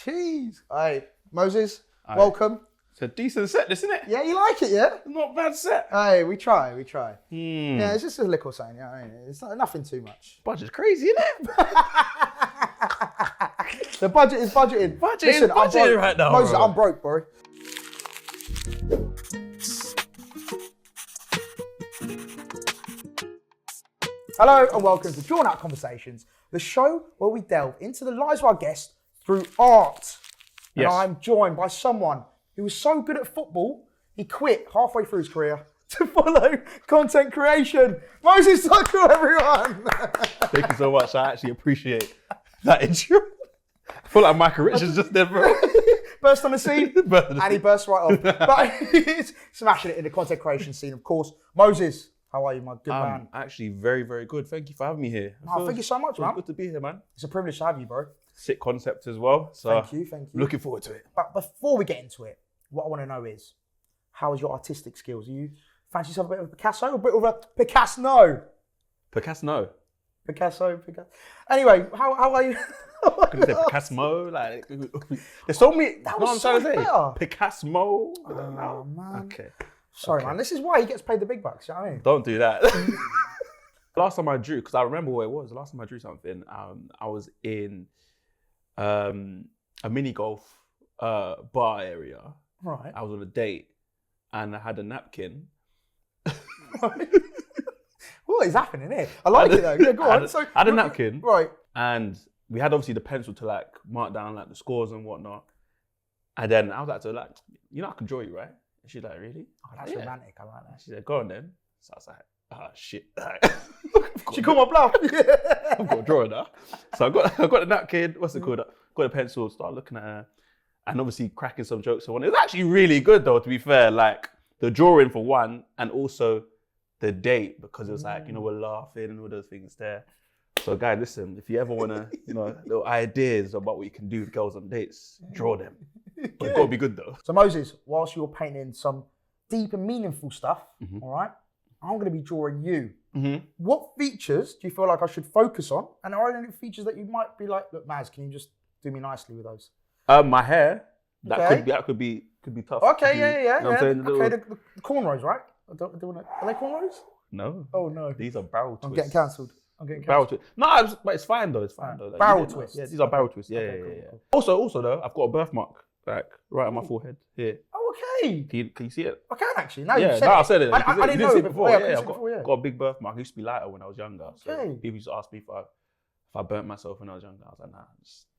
Jeez. Hey, Moses, welcome. It's a decent set, isn't it? Yeah, you like it, yeah? Not a bad set. Hey, we try. Yeah, it's just a little saying, yeah. I mean, it's nothing too much. Budget's crazy, isn't it? The budget is budgeting. Listen, I'm broke right now. Moses, bro. I'm broke, bro. Hello and welcome to Drawn Out Conversations, the show where we delve into the lives of our guests through art. And Yes. I'm joined by someone who was so good at football, he quit halfway through his career to follow content creation. Moses Duckrell, everyone. Thank you so much. I actually appreciate that intro. I feel like Michael Richards just there, bro. Burst on the scene, Burst on the and he burst right off. But he's smashing it in the content creation scene, of course. Moses, how are you, my good man? Actually very, very good. Thank you for having me here. Oh, thank you so much, It's man. good to be here, man. It's a privilege to have you, bro. Sick concept as well. So Thank you. Looking forward to it. But before we get into it, what I want to know is, how is your artistic skills? You fancy yourself a bit of a Picasso or a bit of a Picasso? Picasso. Picasso. Anyway, how are you? Could have said Picasso. Like, there's so many. That know was what I'm so trying to say? better. Picasso. Oh, man. Okay. Sorry, Okay. man. This is why he gets paid the big bucks. You know what I mean? Don't do that. Last time I drew, because I remember what it was. The last time I drew something, I was in a mini golf bar area. Right. I was on a date, and I had a napkin. What is happening here? I like it though. Yeah, go on. I had a napkin, Right. and we had obviously the pencil to like mark down like the scores and whatnot. And then I was like to her, like, you know, I can draw you, right? And she's like, really? Oh, that's Yeah. romantic. I like that. She said, go on then. So I was like, ah, shit. She called my bluff. I've got a drawing now. So I got the napkin, what's it called? Got a pencil, started looking at her, and obviously cracking some jokes on it. It was actually really good though, to be fair. Like the drawing for one, and also the date, because it was like, you know, we're laughing and all those things there. So guys, listen, if you ever wanna, you know, little ideas about what you can do with girls on dates, draw them. But it's gotta be good though. So Moses, whilst you're painting some deep and meaningful stuff, all right, I'm going to be drawing you. What features do you feel like I should focus on? And are there any features that you might be like, look, Maz, can you just do me nicely with those? My hair, Okay. that could be tough. Okay, yeah. You know what I'm saying? The Okay, little- the cornrows, right? Are they cornrows? No. Oh no. These are barrel twists. I'm getting cancelled. Barrel twist. No, but it's fine though. It's fine though. Like, Barrel you didn't know. twists. Yeah, these are barrel twists. Yeah, Okay, yeah, cool, yeah. cool. Also though, I've got a birthmark like right on my forehead here. Oh, okay. Can you see it? I can actually. Now Yeah, you said I it. said it. I You can didn't see know it it before. Yeah, Yeah, I've I've got got a big birthmark. I used to be lighter when I was younger. So Okay. people used to ask me if I burnt myself when I was younger. I was like, nah,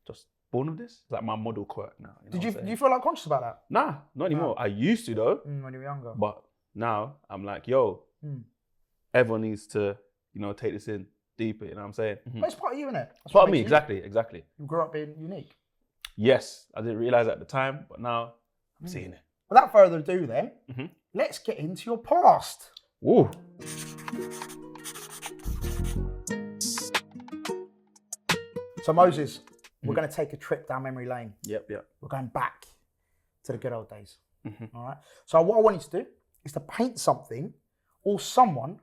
just born with this. It's like my model quirk now. You know Did what I'm do saying? you feel like conscious about that? Nah, not anymore. I used to though, When you were younger. but now I'm like, yo, everyone needs to, you know, take this in deeper. You know what I'm saying? But it's part of you, innit? It's part of me, exactly. You grew up being unique. Yes, I didn't realize at the time, but now I'm seeing it. Without further ado then, let's get into your past. Ooh. So Moses, we're going to take a trip down memory lane. Yep. We're going back to the good old days. All right. So what I want you to do is to paint something or someone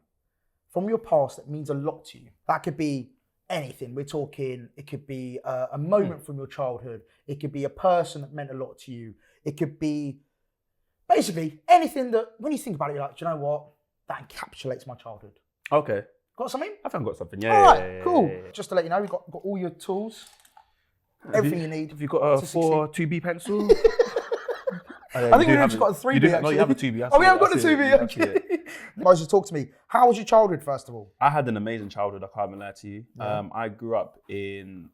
from your past that means a lot to you. That could be anything. We're talking, it could be a moment from your childhood. It could be a person that meant a lot to you. It could be basically anything that, when you think about it, you're like, do you know what? That encapsulates my childhood. Okay. Got something? I think I've got something. Yeah. All right, yeah, cool. yeah. Just to let you know, we've got all your tools, everything you need. Have you got a to 2B pencil? I think we've just got a 3B No, actually. you have a 2B. Oh, we have got the 2B, okay. Moses, talk to me. How was your childhood, first of all? I had an amazing childhood, I can't even lie to you. Yeah. I grew up in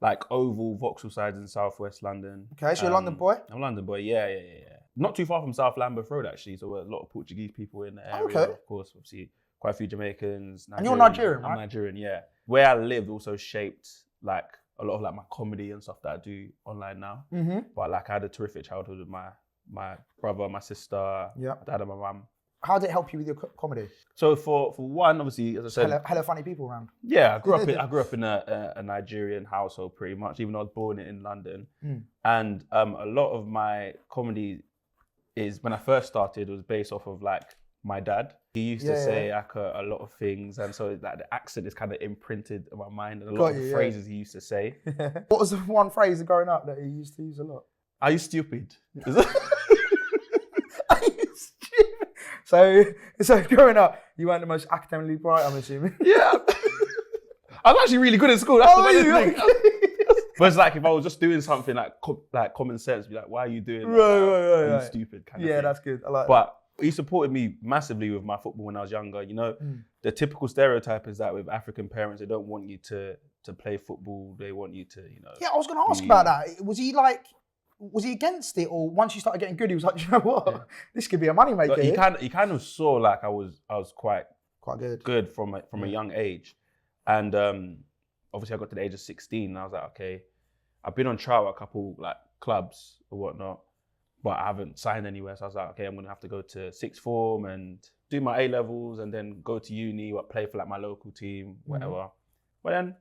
like Oval, Vauxhall sides in southwest London. Okay, so you're a London boy? I'm a London boy, yeah. Not too far from South Lambeth Road actually, so a lot of Portuguese people in the area. Okay. Of course, obviously quite a few Jamaicans. And you're Nigerian, right? I'm Nigerian, yeah. Where I lived also shaped like a lot of like my comedy and stuff that I do online now. But like I had a terrific childhood with my brother, my sister, Yeah. my dad and my mum. How did it help you with your comedy? So for one, obviously, as I said, Hella funny people around. yeah, I grew up in a Nigerian household pretty much, even though I was born in London. And a lot of my comedy is, when I first started, was based off of like my dad. He used to say like a lot of things, and so like the accent is kind of imprinted in my mind, and a lot of the phrases he used to say. What was the one phrase growing up that he used to use a lot? Are you stupid? Are you stupid? So growing up, you weren't the most academically bright, I'm assuming. Yeah. I was actually really good at school. That's the funny thing. But it's like if I was just doing something like common sense, be like, why are you doing that? Right. Are you stupid? Kind of thing. That's good. I like that. He supported me massively with my football when I was younger. You know, the typical stereotype is that with African parents, they don't want you to play football. They want you to, you know. Yeah, I was going to ask about that. Was he against it, or once you started getting good, he was like, you know what, this could be a moneymaker? He kind of saw like I was quite good from a young age, and obviously I got to the age of 16, and I was like, okay, I've been on trial at a couple like clubs or whatnot, but I haven't signed anywhere. So I was like, okay, I'm gonna have to go to sixth form and do my A levels, and then go to uni, play for like my local team, whatever. But then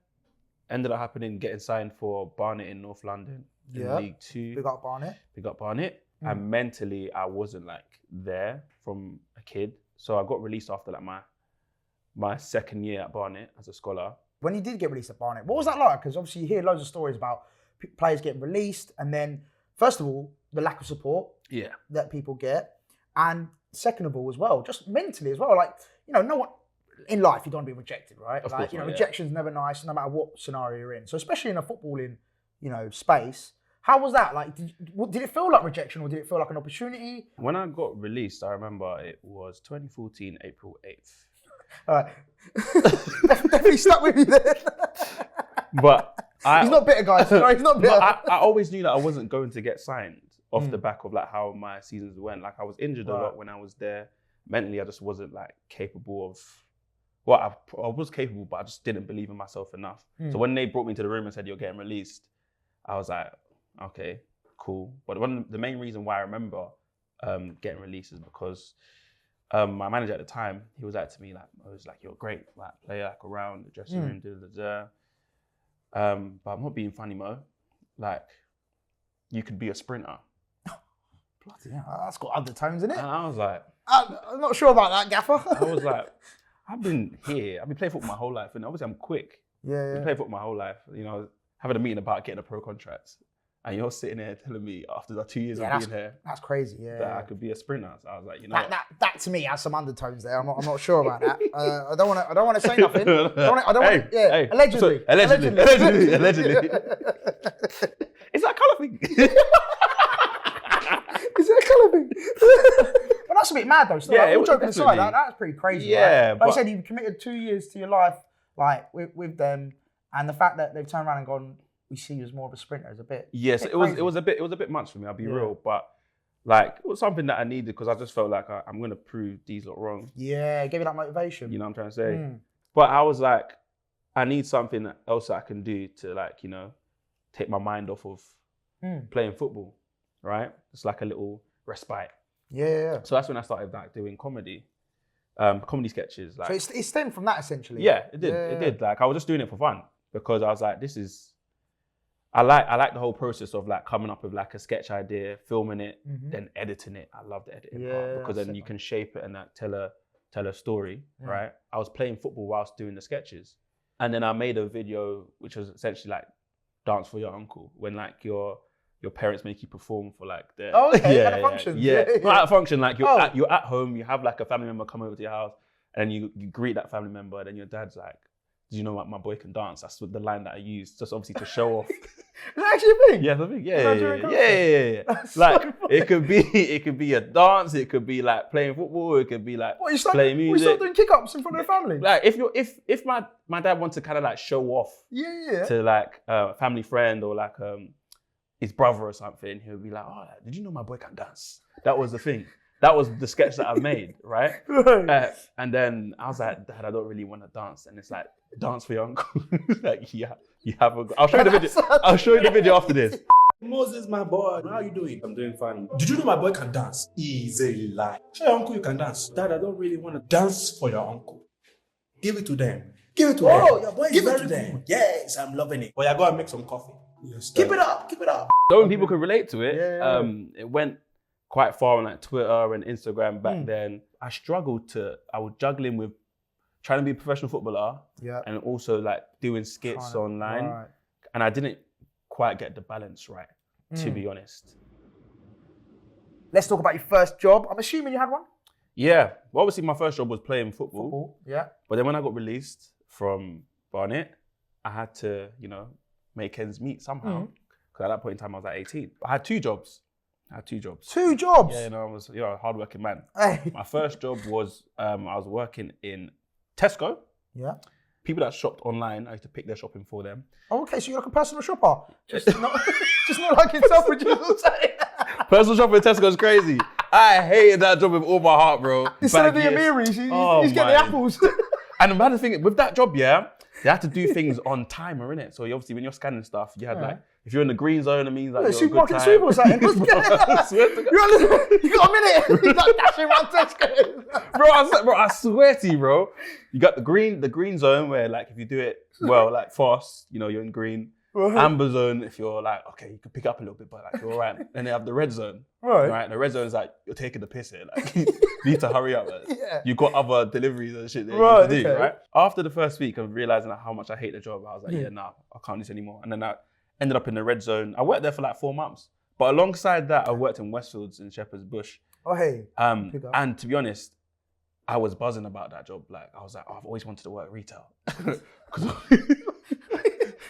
ended up happening, getting signed for Barnet in North London. In League 2. Big up Barnet. And mentally, I wasn't like there from a kid. So I got released after like my second year at Barnet as a scholar. When you did get released at Barnet, what was that like? Because obviously you hear loads of stories about players getting released, and then first of all, the lack of support that people get, and second of all as well, just mentally as well. Like, you know, no one in life, you don't want to be rejected, right? Of like, course you know, not, rejection's never nice, no matter what scenario you're in. So especially in a footballing, you know, space. How was that? Like, did it feel like rejection, or did it feel like an opportunity? When I got released, I remember it was 2014, April 8th. All right. Definitely stuck with you then. But he's not bitter, guys. No, he's not bitter. I always knew that I wasn't going to get signed off the back of like how my seasons went. Like I was injured a lot when I was there. Mentally, I just wasn't like capable of. Well, I was capable, but I just didn't believe in myself enough. So when they brought me to the room and said, you're getting released, I was like, okay, cool. But the main reason why I remember getting released is because my manager at the time, he was like to me, like, you're great, like play like around the dressing room, but I'm not being funny, Mo. Like, you could be a sprinter. Bloody hell, that's got undertones in it. And I was like, I'm not sure about that, Gaffer. I was like, I've been playing football my whole life, and obviously I'm quick. Yeah. I've played football my whole life. You know, having a meeting about getting a pro contract, and you're sitting there telling me after the 2 years of being here, that's crazy. that I could be a sprinter. So I was like, you know, that to me has some undertones there. I'm not sure about that. I don't want to say nothing. Allegedly. It's that colour thing. Is it a colour thing? But that's a bit mad though. So yeah, all joking aside, that's pretty crazy. Yeah, right? Like I said, you've committed 2 years to your life, like with them, and the fact that they've turned around and gone, we see you as more of a sprinter is a bit. Yes, it was a bit much for me. I'll be real, but like it was something that I needed because I just felt like I'm gonna prove these lot wrong. Yeah, give you that motivation. You know what I'm trying to say? But I was like, I need something else that I can do to like, you know, take my mind off of playing football, right? It's like a little respite. Yeah. So that's when I started like doing comedy sketches. Like, so it stemmed from that essentially. Yeah, it did. It did. Like I was just doing it for fun because I was like, I like the whole process of like coming up with like a sketch idea, filming it, then editing it. I love the editing part because then you can shape it and like tell a story, right? I was playing football whilst doing the sketches, and then I made a video which was essentially like dance for your uncle when like your parents make you perform for like their at a function. Not at a function, like you're at home, you have like a family member come over to your house, and you greet that family member, and then your dad's like, "Do you know what, my boy can dance?" That's the line that I used, just obviously to show off. Is that actually a thing? Yeah, it's a thing. Yeah. Like so it could be a dance, it could be like playing football, it could be like playing music. We start doing kick-ups in front of the family. Like if my dad wants to kind of like show off to like a family friend or like his brother or something, he would be like, "Oh, did you know my boy can dance?" That was the thing. That was the sketch that I made, right? And then I was like, "Dad, I don't really want to dance." And it's like, "Dance for your uncle." Like, yeah, you have a. I'll show you the video. I'll show you the video after this. Moses, my boy, how you doing? I'm doing fine. Did you know my boy can dance? Easy lie. Show your uncle you can dance. Dad, I don't really want to dance for your uncle. Give it to them. Give it to them. Oh, your boy is very them. Yes, I'm loving it. But yeah, go and make some coffee. Yes, keep it up. So when people could relate to it, it went quite far on like Twitter and Instagram back then. I was juggling with trying to be a professional footballer and also like doing skits online. Right. And I didn't quite get the balance right, to be honest. Let's talk about your first job. I'm assuming you had one? Yeah. Well, obviously my first job was playing football. Yeah. But then when I got released from Barnet, I had to, make ends meet somehow. Because at that point in time, I was like 18. I had 2 jobs. Two jobs? Yeah, I was a hardworking man. Hey. My first job was, I was working in Tesco. Yeah. People that shopped online, I used to pick their shopping for them. Oh, okay, so you're like a personal shopper. Just not like in Selfridges. Personal shopping at Tesco is crazy. I hated that job with all my heart, bro. Instead of the Amiris, he's getting the apples. And the bad thing, with that job, they had to do things on timer, innit? So obviously when you're scanning stuff, you had like, if you're in the green zone, it means like you're supermarket a good sweeper or something. What's going on? You got a minute. He's like dashing around Tesco. Bro, I swear to you, bro. You got the green zone where like if you do it well, like fast, you're in green. Amber zone, if you're like, okay, you can pick up a little bit, but like you're all right. Then they have the red zone. Right. The red zone is like, you're taking the piss here. Like, you need to hurry up. Like. You've got other deliveries and shit that you need to do, right? After the first week of realizing like, how much I hate the job, I was like, I can't do this anymore. And then I ended up in the red zone. I worked there for like 4 months. But alongside that, I worked in Westfields in Shepherd's Bush. Oh, hey. And to be honest, I was buzzing about that job. Like, I was like, I've always wanted to work retail.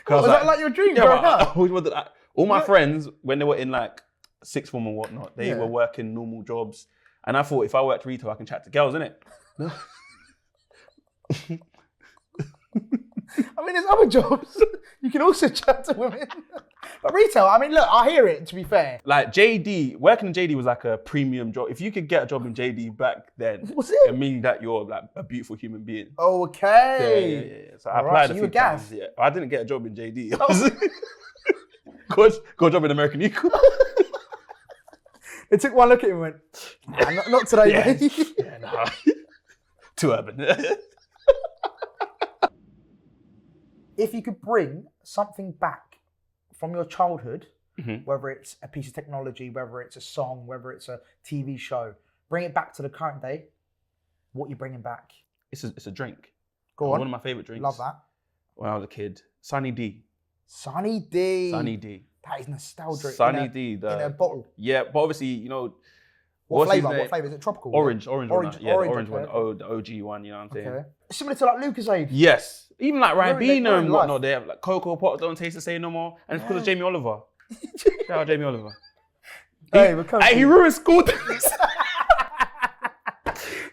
Was that like your dream growing up? I always wanted that. All my friends, when they were in like sixth form and whatnot, they were working normal jobs. And I thought if I worked retail, I can chat to girls, innit? I mean, there's other jobs. You can also chat to women. But retail, I mean, look, I hear it, to be fair. Like JD, working in JD was like a premium job. If you could get a job in JD back then, it means that you're like a beautiful human being. Okay. Yeah. So I applied a few times. Yeah. I didn't get a job in JD. Got a job in American Eagle. They took one look at him and went, nah, not today, mate. Yeah, no. Too urban. If you could bring something back from your childhood, whether it's a piece of technology, whether it's a song, whether it's a TV show, bring it back to the current day, what are you bringing back? It's a drink. Go on. One of my favourite drinks. Love that. When I was a kid. Sunny D. Sunny D. Sunny D. That is nostalgic. Sunny D. In a bottle. Yeah, but obviously, What flavour? What flavour? Is it tropical? Orange. Orange okay. one. Oh, the OG one, you know what I'm saying? Okay. Similar to like Lucozade. Yes. Even like Ribena and whatnot, they have like cocoa pot don't taste the same no more. And it's because of Jamie Oliver. Shout out Jamie Oliver. He ruined school dinners.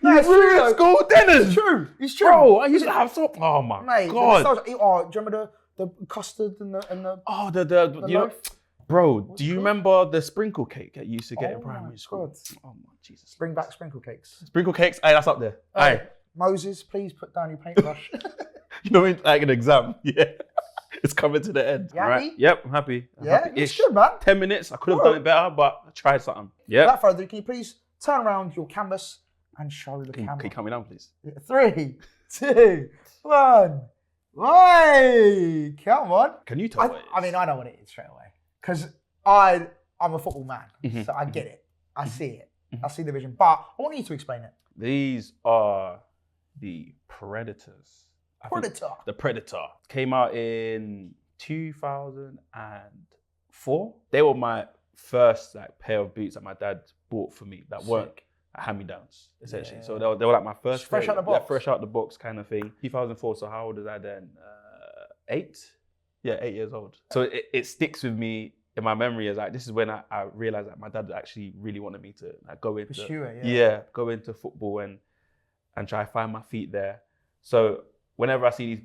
He ruined school dinners. It's true. Bro, I used to have so. Oh my God. Do you remember the custard and the Oh, the bro, do you remember the sprinkle cake that you used to get in primary school? God. Oh my Jesus. Bring back sprinkle cakes. Sprinkle cakes, hey, that's up there. Hey. Moses, please put down your paintbrush. Like an exam. Yeah. It's coming to the end. You happy? Right. Yep, I'm happy. It's good, man. 10 minutes. I could have done it better, but I tried something. Yeah. Without further ado, can you please turn around your canvas and show the camera? Can you calm me down, please? 3, 2, 1. Hey, come on. Can you tell what it is? I mean, I know what it is straight away. Because I'm a football man, so I get it. I see it. I see the vision. But I want you to explain it. These are the Predators. The Predator. Came out in 2004. They were my first pair of boots that my dad bought for me that weren't hand-me-downs, essentially. Yeah. So they were like my first fresh out the box. Yeah, fresh out the box kind of thing. 2004, so how old was I then? 8? Yeah, 8 years old. So it sticks with me in my memory as this is when I realized that my dad actually really wanted me to go into pursue it, go into football and try to find my feet there. So whenever I see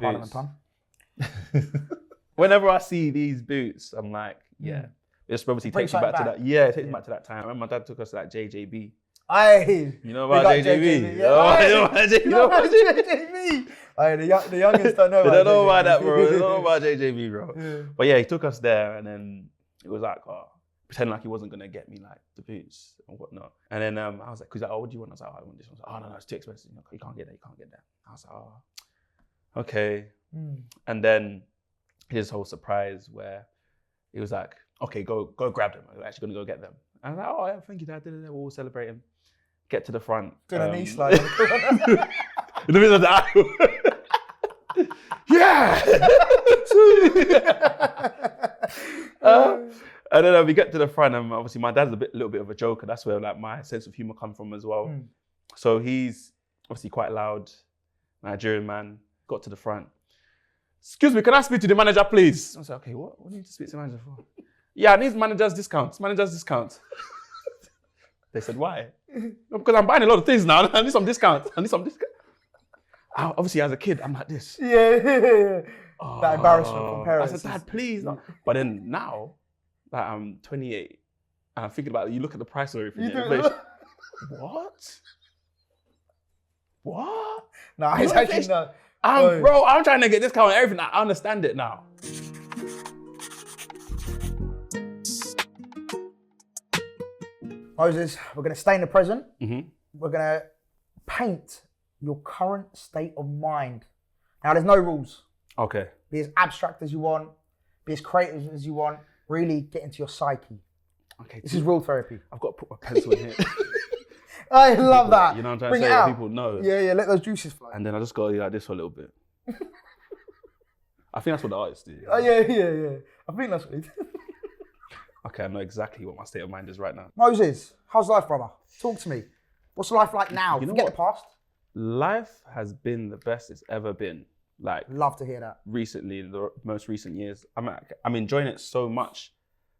these boots, I'm like, it's obviously takes me back to that. Yeah, it takes me back to that time. I remember my dad took us to JJB. Aye. You know about JJB? You know about JJB? Aye, the youngest don't know about JJB. They don't know about that, bro. They don't know about JJB, bro. Yeah. But yeah, he took us there and then it was pretending like he wasn't going to get me the boots and whatnot. And then I was like, oh, what do you want? I was like, I want this one. I was like, oh, no, it's too expensive. You can't get that. I was like, oh, okay. And then his whole surprise where it was like, okay, go grab them. We're actually gonna go get them. I was like, oh yeah, thank you, Dad. We're all celebrating. Get to the front. Doing a knee slide. In the middle of the aisle. Yeah. And then we get to the front, and obviously my dad's a little bit of a joker. That's where like my sense of humor comes from as well. So he's obviously quite loud, Nigerian man. Got to the front. Excuse me, can I speak to the manager, please? I was like, okay, what do you need to speak to the manager for? Yeah, I need manager's discount. They said, why? No, because I'm buying a lot of things now. I need some discount. Obviously, as a kid, I'm like this. Yeah. That embarrassment from parents. I said, Dad, please. No. But then now that I'm 28, and I'm thinking about it, you look at the price of everything. What? No, it's actually not. Bro, I'm trying to get discount on everything. I understand it now. Moses, we're going to stay in the present. We're going to paint your current state of mind. Now, there's no rules. Okay. Be as abstract as you want. Be as creative as you want. Really get into your psyche. Okay. This is real therapy. I've got to put my pencil in here. I love that. You know what I'm trying Bring to it say? out. People know. Yeah, let those juices flow. And then I just go like this for a little bit. I think that's what the artists do. Oh, yeah. I think that's what it is. Okay, I know exactly what my state of mind is right now. Moses, how's life, brother? Talk to me. What's life like now? You know Forget what? the past. Life has been the best it's ever been. Like Love to hear that. recently, the most recent years, I'm enjoying it so much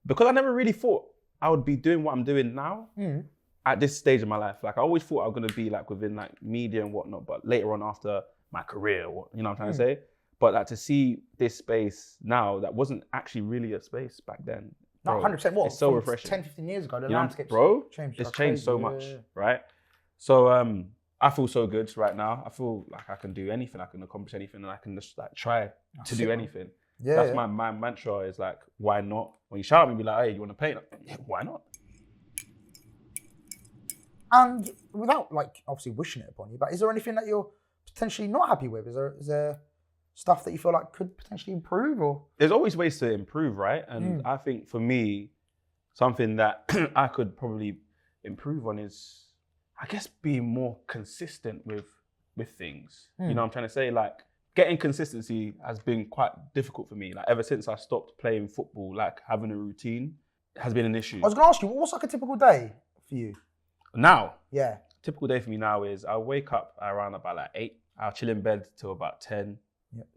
because I never really thought I would be doing what I'm doing now at this stage of my life. Like I always thought I was gonna be like within like media and whatnot, but later on after my career, you know what I'm trying to say? But like to see this space now that wasn't actually really a space back then. No, Bro, 100%. What? it's so From refreshing. 10, 15 years ago, the You know, landscape's bro, changed. it's like changed crazy. so much, right? So I feel so good right now. I feel like I can do anything, I can accomplish anything, and I can just like try to do anything. Yeah. That's my mantra is like, why not? When you shout at me, be like, hey, you want to paint? Yeah, why not? And without like obviously wishing it upon you, but is there anything that you're potentially not happy with? Is there stuff that you feel like could potentially improve or? There's always ways to improve, right? And I think for me, something that I could probably improve on is, I guess, being more consistent with things. You know what I'm trying to say? Like getting consistency has been quite difficult for me. Like ever since I stopped playing football, like having a routine has been an issue. I was going to ask you, what's like a typical day for you? Now, Yeah. typical day for me now is I wake up around about like 8. I'll chill in bed till about 10.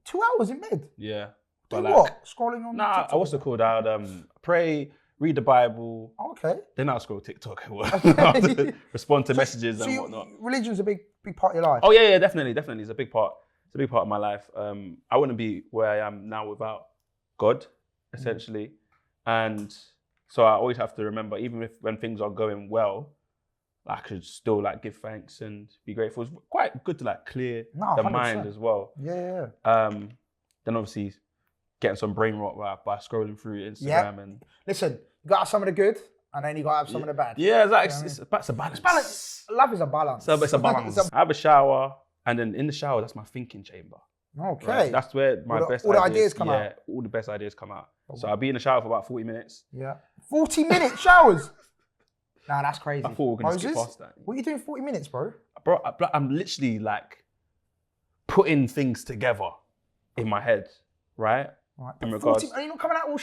2 hours in bed? Yeah. Do But like, what? Scrolling on Nah, TikTok? what's it called? I'd pray, read the Bible, Okay. then I'll scroll TikTok and respond to messages and So whatnot. religion's a big part of your life? Oh yeah, definitely. It's a big part. It's a big part of my life. I wouldn't be where I am now without God, essentially. And so I always have to remember, even when things are going well, I could still like give thanks and be grateful. It's quite good to like clear the 100%. mind as well. Yeah. Then obviously getting some brain rot by scrolling through Instagram and Listen, you got to have some of the good and then you got to have some of the bad. yeah, it's a balance. Balance. Life is a balance. So it's a balance. I have a shower, and then in the shower, that's my thinking chamber. Okay. Right? That's where my All the- best all the ideas ideas come out. Yeah, all the best ideas come out. So I'll be in the shower for about 40 minutes. Yeah. 40-minute showers. Nah, that's crazy. I thought we were going to skip Moses, past that. what are you doing 40 minutes, bro? Bro, I'm literally like putting things together in my head, right? Right. In regards, Are you not coming out all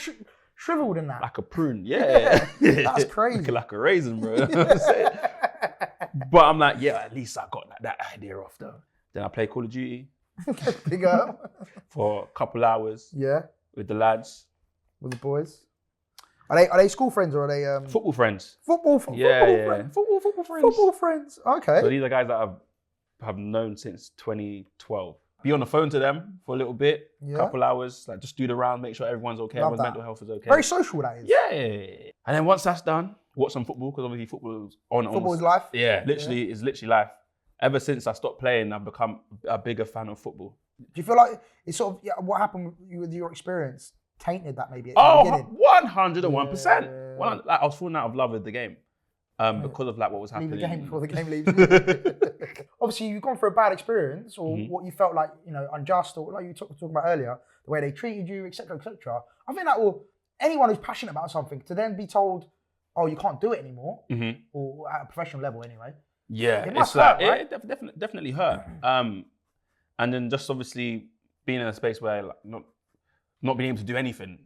shriveled in that? like a prune, yeah. That's crazy. Looking like a raisin, bro. You know what I'm saying? But I'm like, yeah, at least I got like, that idea off though. Then I play Call of Duty Big up. for a couple hours Yeah, with the lads. with the boys. Are they school friends or are they Football friends. football Football friends? friends. Football friends. Okay. So these are guys that I've have known since 2012. Be on the phone to them for a little bit, Yeah. couple hours, like just do the round, make sure everyone's okay, Love everyone's that. mental health is okay. Very social, that is. Yeah. And then once that's done, watch some football, because obviously football is on. Football almost, is life. Yeah, literally, it's literally life. Ever since I stopped playing, I've become a bigger fan of football. Do you feel like it's sort of what happened with your experience tainted that maybe at the beginning? 101%. Yeah. Like, I was falling out of love with the game because of like what was Leave happening. the game before the game leaves you. Obviously, you've gone through a bad experience, or what you felt like unjust, or like you talking about earlier, the way they treated you, etc., etc. I think that will anyone who's passionate about something to then be told, oh, you can't do it anymore, Mm-hmm. or at a professional level anyway. Yeah, It it's must like hurt, right? it definitely hurt. And then just obviously being in a space where like not being able to do anything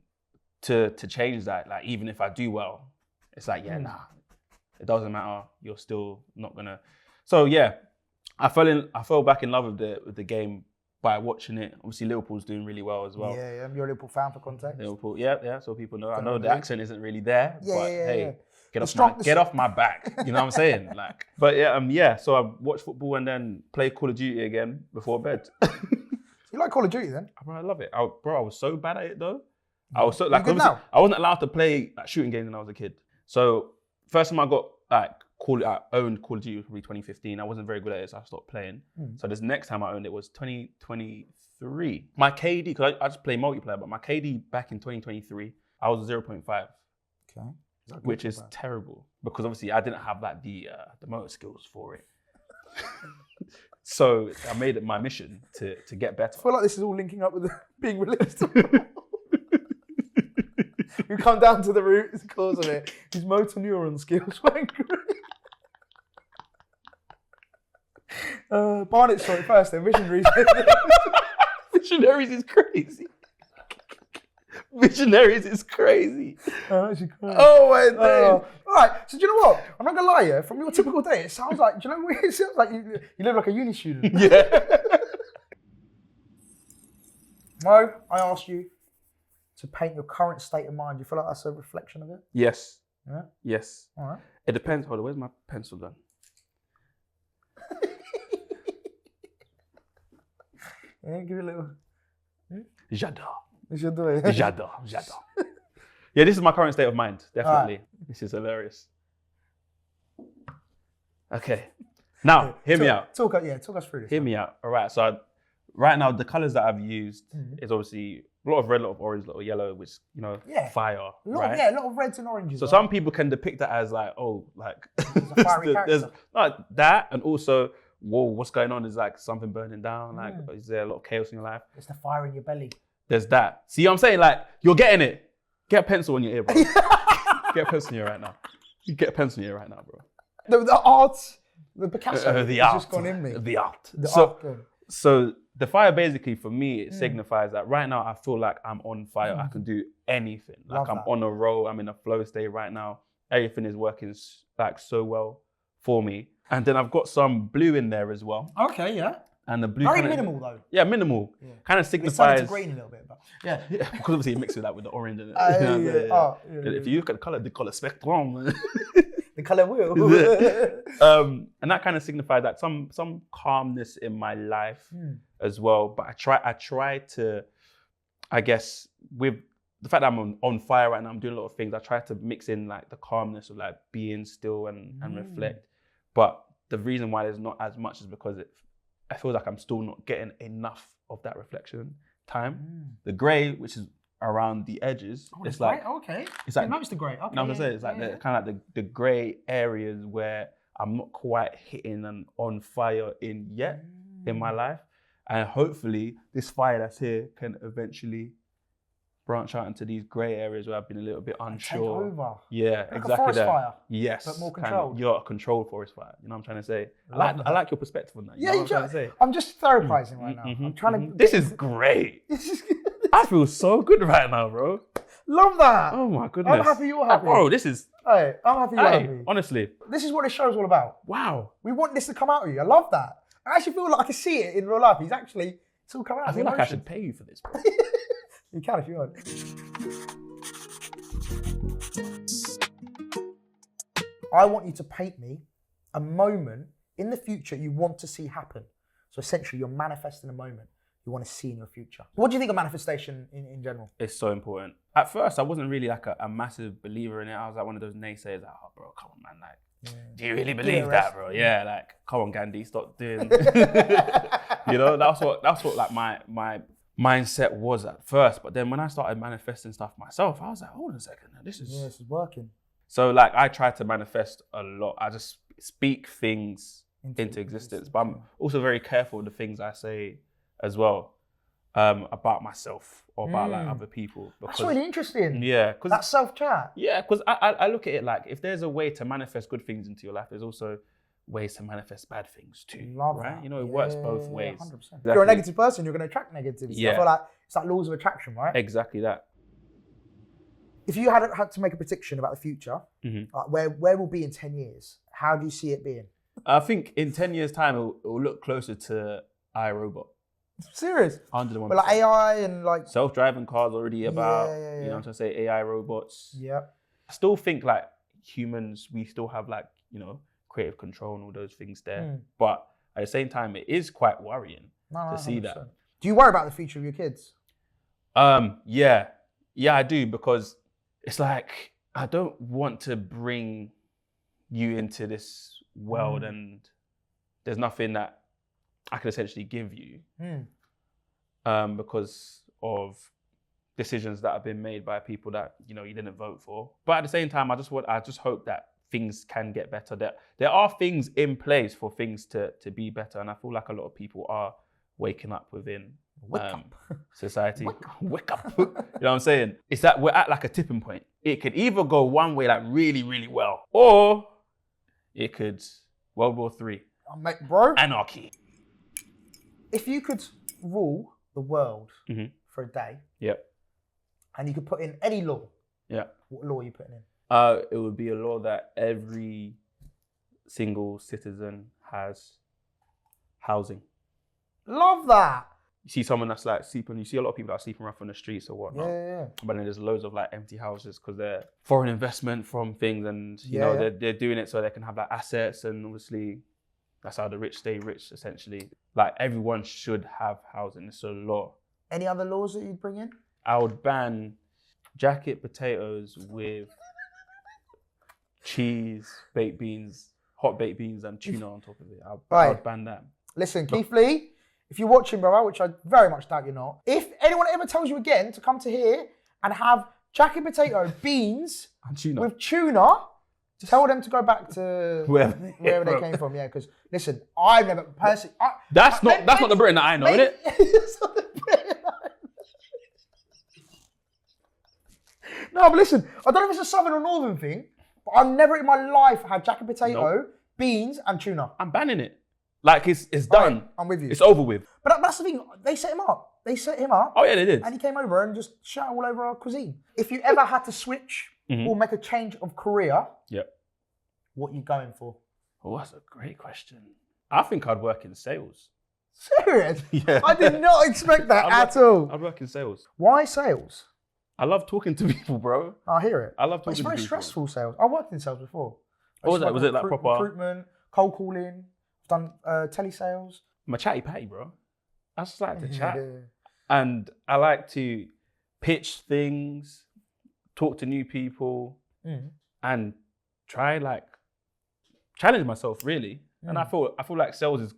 to change that. Like even if I do well, it's like nah, it doesn't matter. You're still not gonna. So yeah, I fell back in love with the game by watching it. Obviously Liverpool's doing really well as well. Yeah, you're a Liverpool fan for context. Liverpool, yeah. So people know. I know on, the Luke. accent isn't really there, but hey. Yeah. Get off my back. You know what I'm saying? Like, but yeah. So I watch football and then play Call of Duty again before bed. You like Call of Duty then? Bro, I love it. I was so bad at it though. I was so You like good obviously now? I wasn't allowed to play like shooting games when I was a kid. So first time I got like I owned Call of Duty was probably 2015. I wasn't very good at it, so I stopped playing. So this next time I owned it was 2023. My KD, because I just play multiplayer, but my KD back in 2023, I was 0.5. Okay. Which is terrible because obviously I didn't have like the motor skills for it. So I made it my mission to get better. I feel like this is all linking up with being released. You come down to the root cause of it. His motor neuron skills weren't great. Barnett story first then, Visionaries. Visionaries is crazy. Visionaries is crazy. Actually crazy. Oh my god. All right, so do you know what? I'm not gonna lie, yeah. From your typical day, it sounds like, do you know what it sounds like? You live like a uni student. Yeah. Mo, I asked you to paint your current state of mind. Do you feel like that's a reflection of it? Yes. Yeah. Yes. All right. It depends. Hold on, where's my pencil gone? Yeah, give it a little. J'adore. We should do it. J'adore. Yeah, this is my current state of mind. Definitely. Right. This is hilarious. Okay. Now, hear me out. Talk us through this. Hear me out. All right. So right now, the colors that I've used is obviously a lot of red, a lot of orange, a lot of yellow, which, you know, fire. A lot of reds and oranges. So some people can depict that as like, oh, like There's a fiery there's character. like that, and also, whoa, what's going on? Is like something burning down? Like, is there a lot of chaos in your life? It's the fire in your belly. There's that. See what I'm saying? Like, you're getting it. Get a pencil in your ear, bro. Get a pencil in your ear right now. You get a pencil in your ear right now, bro. The art, the Picasso, the has art. just gone in me. The art. The So, art gone. so the fire basically for me, it signifies that right now I feel like I'm on fire. I can do anything. Like Love I'm that. on a roll. I'm in a flow state right now. Everything is working like so well for me. And then I've got some blue in there as well. Okay, yeah. And the blue Very kinda, minimal though. Yeah, minimal. Yeah. Kind of It's turned signifies. into green a little bit, but yeah. Yeah, because obviously you mix it that with the orange in it. Yeah. You know what I'm saying? Yeah. If you look at the color spectrum. The colour wheel. And that kind of signifies that some calmness in my life as well. But I try to, I guess, with the fact that I'm on fire right now, I'm doing a lot of things. I try to mix in like the calmness of like being still and reflect. But the reason why there's not as much is because I feel like I'm still not getting enough of that reflection time. The grey, which is around the edges, it's like okay. it's like I noticed the grey. Okay. no, I'm gonna say it's like kind of like the grey areas where I'm not quite hitting and on fire in yet in my life, and hopefully this fire that's here can eventually branch out into these grey areas where I've been a little bit unsure. Take over. Yeah, Like exactly a forest that. fire, Yes, but more kind of. controlled. You're a controlled forest fire. You know what I'm trying to say? Love I like your perspective on that. You Yeah, know what I'm trying to say? I'm just therapizing right now. I'm trying to. This is great. This is I feel so good right now, bro. Love that. Oh my goodness. I'm happy you're happy. Bro, this is. Hey, I'm happy you're happy. Honestly, This is what this show's all about. wow. We want this to come out of you. I love that. I actually feel like I can see it in real life. It's all coming out. I feel like I should pay you for this, bro. You can if you want. I want you to paint me a moment in the future you want to see happen. So essentially, you're manifesting a moment you want to see in your future. What do you think of manifestation in general? It's so important. At first, I wasn't really like a massive believer in it. I was like one of those naysayers, like, oh, bro, come on, man. Like, do you really believe that, bro? Yeah, like, come on, Gandhi, stop doing. You know, that's what like my mindset was at first. But then when I started manifesting stuff myself, I was like, hold on a second, this is working. So like I try to manifest a lot. I just speak things into existence, but I'm also very careful with the things I say as well. about myself or about like other people. That's really interesting. Yeah, because That self-chat. Yeah, because I look at it like if there's a way to manifest good things into your life, there's also ways to manifest bad things too. Love right? that. You know, it works both ways. 100%. If Exactly. you're a negative person, you're going to attract negativity. Yeah. I feel like it's like laws of attraction, right? Exactly that. If you had to make a prediction about the future, like where we'll be in 10 years, how do you see it being? I think in 10 years' time, it'll look closer to iRobot. Serious? 101%. But like AI and like... Self-driving cars already about, Yeah. you know what I'm trying to say, AI robots. Yeah. I still think like humans, we still have like, you know, creative control and all those things there. But at the same time, it is quite worrying to see 100%. that. Do you worry about the future of your kids? Yeah, I do, because it's like, I don't want to bring you into this world and there's nothing that I can essentially give you because of decisions that have been made by people that, you know, you didn't vote for. But at the same time, I just hope that things can get better. That there are things in place for things to be better. And I feel like a lot of people are waking up within society. Wake up. You know what I'm saying? It's that we're at like a tipping point. It could either go one way, like really, really well, or it could World War III. Bro, Anarchy. if you could rule the world for a day, and you could put in any law, what law are you putting in? It would be a law that every single citizen has housing. Love that. You see someone that's like sleeping, you see a lot of people that are sleeping rough on the streets or whatnot. Yeah. But then there's loads of like empty houses because they're foreign investment from things, and you know they're doing it so they can have like assets, and obviously that's how the rich stay rich essentially. Like everyone should have housing. It's a law. Any other laws that you'd bring in? I would ban jacket potatoes with cheese, baked beans, hot baked beans, and tuna on top of it. I would ban that. Listen, Keith Lee, if you're watching, brother, which I very much doubt you're not, if anyone ever tells you again to come to here and have jacket potato, beans with tuna, tell them to go back to wherever they came from. Yeah, because listen, I've never personally. That's not the Britain that I know, is it? It's not the Britain I know. No, but listen, I don't know if it's a southern or northern thing, but I've never in my life had jacket potato, beans, and tuna. I'm banning it. Like it's done. Right, I'm with you. It's over with. But that's the thing. They set him up. Oh yeah, they did. And he came over and just shouted all over our cuisine. If you ever had to switch or make a change of career, what are you going for? Oh, that's a great question. I think I'd work in sales. Serious? Yeah. I did not expect that at all. I'd work in sales. Why sales? I love talking to people, bro. I hear it. I love talking to people. It's very stressful, sales. I worked in sales before. What was that? Was it like proper recruitment, cold calling? I've done telesales. I'm a chatty patty, bro. I just like to chat. And I like to pitch things, talk to new people, and try like challenge myself really. And I feel like sales is,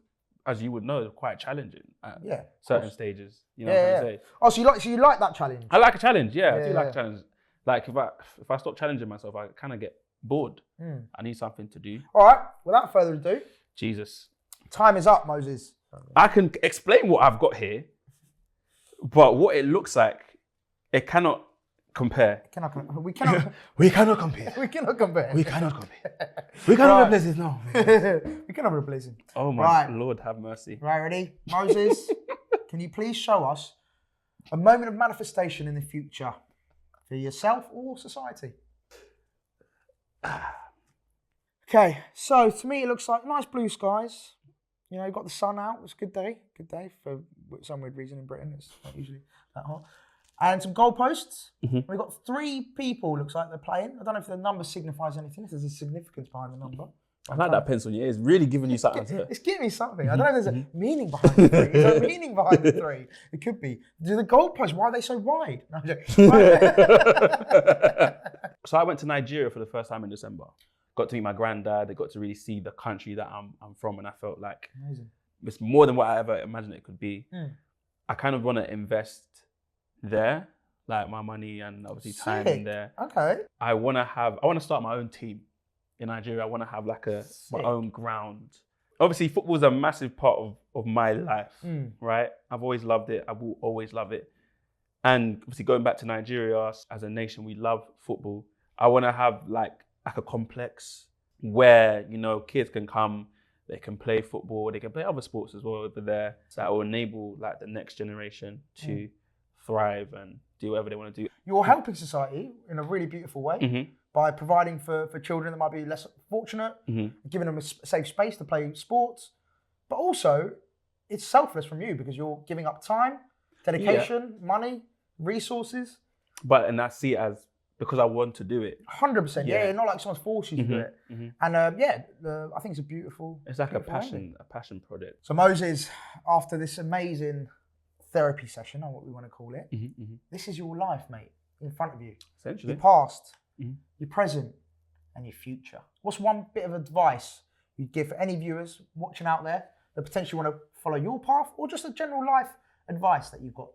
as you would know, quite challenging at certain stages. You know what I'm saying? Oh, so you like that challenge? I like a challenge, I do like a challenge. Like if I stop challenging myself, I kind of get bored. I need something to do. All right, without further ado. Jesus. Time is up, Moses. I can explain what I've got here, but what it looks like, it cannot compare. We cannot. We cannot compare. We cannot compare. We cannot compare. We cannot replace it now. We cannot replace him. Oh my Lord, have mercy. Right, ready? Moses, can you please show us a moment of manifestation in the future for yourself or society? Okay, so to me it looks like nice blue skies. You know, got the sun out. It's a good day. Good day for some weird reason in Britain. It's not usually that hot. And some goalposts. We've got 3 people, looks like they're playing. I don't know if the number signifies anything, if there's a significance behind the number. I like that pencil in your ear. It's really giving you something to... It's giving me something. I don't know if there's a meaning behind the 3. Is there a meaning behind the 3? It could be. Do the goalposts, why are they so wide? No, I'm joking. So I went to Nigeria for the first time in December. Got to meet my granddad. I got to really see the country that I'm from, and I felt like it's more than what I ever imagined it could be. I kind of want to invest there, like my money and obviously time in there. Okay. I want to start my own team in Nigeria. I want to have like my own ground. obviously football is a massive part of my life, right? I've always loved it. I will always love it. And obviously going back to Nigeria, as a nation, we love football. I want to have like a complex where, you know, kids can come, they can play football, they can play other sports as well over there. So that will enable like the next generation to thrive and do whatever they want to do. You're helping society in a really beautiful way by providing for children that might be less fortunate, giving them a safe space to play sports. But also, it's selfless from you because you're giving up time, dedication, money, resources. And I see it as because I want to do it. 100%, yeah. Not like someone's forced you to do it. And I think it's a beautiful. It's like a passion project. So Moses, after this amazing therapy session, or what we want to call it, this is your life, mate, in front of you. Essentially. Your past, your present, and your future. What's one bit of advice you'd give for any viewers watching out there that potentially want to follow your path, or just a general life advice that you've got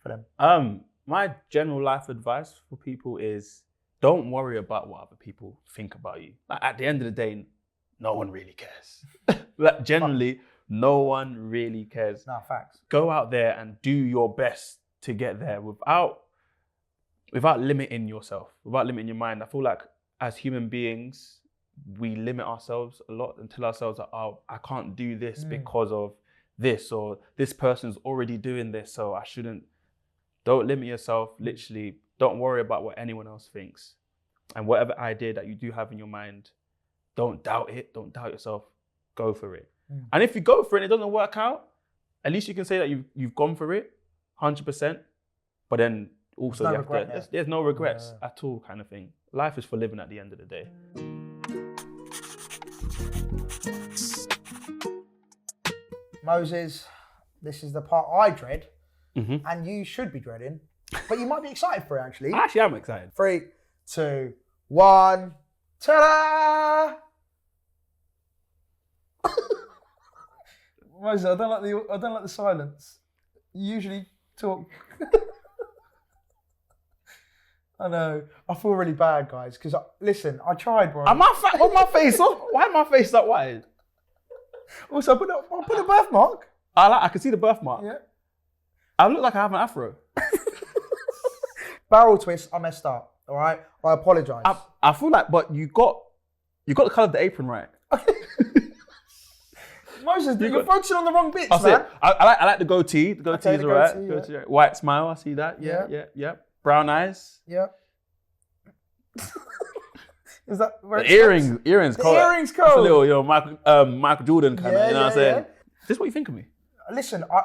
for them? My general life advice for people is don't worry about what other people think about you. Like, at the end of the day, no one really cares. Like, generally, no one really cares. No, facts. Go out there and do your best to get there without limiting yourself, without limiting your mind. I feel like as human beings, we limit ourselves a lot and tell ourselves that, oh, I can't do this because of this, or this person's already doing this, so I shouldn't. Don't limit yourself. Literally, don't worry about what anyone else thinks. And whatever idea that you do have in your mind, don't doubt it. Don't doubt yourself. Go for it. And if you go for it and it doesn't work out, at least you can say that you've gone for it 100%. But then also there's no regrets at all, kind of thing. Life is for living at the end of the day. Moses, this is the part I dread. And you should be dreading, but you might be excited for it, actually. Actually, I'm excited. 3, 2, 1, ta-da! Moses, I don't like the silence. You usually talk. I know. I feel really bad, guys, because listen, I tried, bro. Why my face that wide? Also, I put a birthmark. I can see the birthmark. Yeah. I look like I have an afro. Barrel twist, I messed up. All right, I apologise. I feel like, but you got the colour of the apron right. Moses, you're focusing on the wrong bits, man. It. I like the goatee. The goatee is alright. Yeah. White smile, I see that. Yeah. Brown eyes. Yeah. Is that where the earrings? Earrings cold. Earrings cold. cold. A little, Michael Jordan kind of. You know what I'm saying? Yeah. This is what you think of me. Listen, I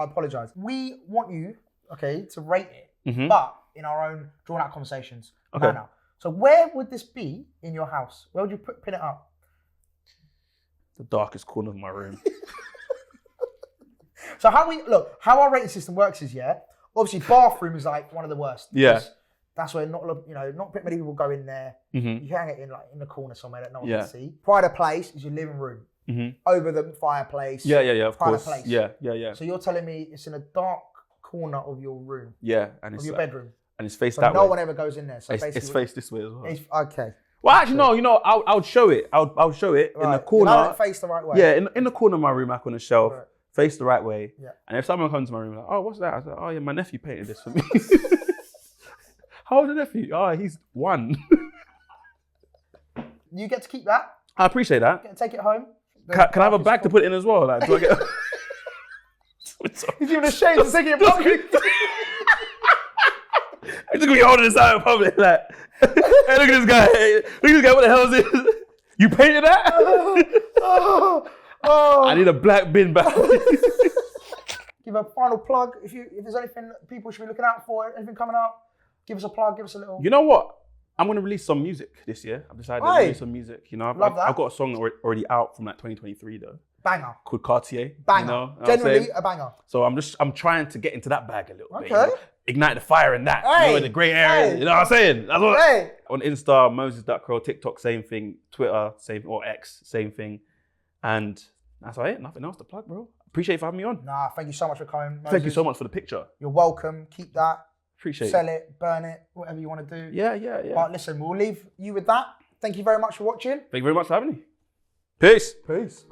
apologise. We want you, to rate it, but in our own drawn-out conversations manner. So where would this be in your house? Where would you pin it up? The darkest corner of my room. So how our rating system works is, obviously bathroom is like one of the worst. Yeah. That's where not many people go in there. You hang it in the corner somewhere that no one can see. Pride of place is your living room. Over the fireplace. Yeah, of course. Place. Yeah. So you're telling me it's in a dark corner of your room. Yeah, and it's your bedroom. And it's faced that way. No one ever goes in there. So it's faced this way as well. Okay. Well, actually, no. I'll show it. I'll show it in the corner. You face the right way. Yeah, in the corner of my room, like on a shelf, face the right way. Yeah. And if someone comes to my room, like, oh, what's that? I was like, oh yeah, my nephew painted this for me. How old's your nephew? Oh, he's 1. You get to keep that. I appreciate that. Get to take it home. Can I have a bag to put it in as well? Like, do I get? He's even ashamed to take it in public. He's gonna be holding this out in public, like, hey, look at this guy. Hey, look at this guy. What the hell is this? You painted that? I need a black bin bag. Give a final plug. If there's anything that people should be looking out for, anything coming up, give us a plug. Give us a little. You know what? I'm going to release some music this year. I've decided to release some music. You know, I've got a song already out from like 2023 though. Banger. Called Cartier. Banger. You know Generally a banger. So I'm trying to get into that bag a little bit. You know? Ignite the fire in that. Hey. You know, in the grey area. You know what I'm saying? That's what Hey. On Insta, Moses Duckrell, TikTok, same thing. Twitter, same, or X, same thing. And that's it. Nothing else to plug, bro. Appreciate you for having me on. Nah, thank you so much for coming, Moses. Thank you so much for the picture. You're welcome. Keep that. Appreciate it. Sell it, burn it, whatever you want to do. Yeah. But listen, we'll leave you with that. Thank you very much for watching. Thank you very much for having me. Peace. Peace.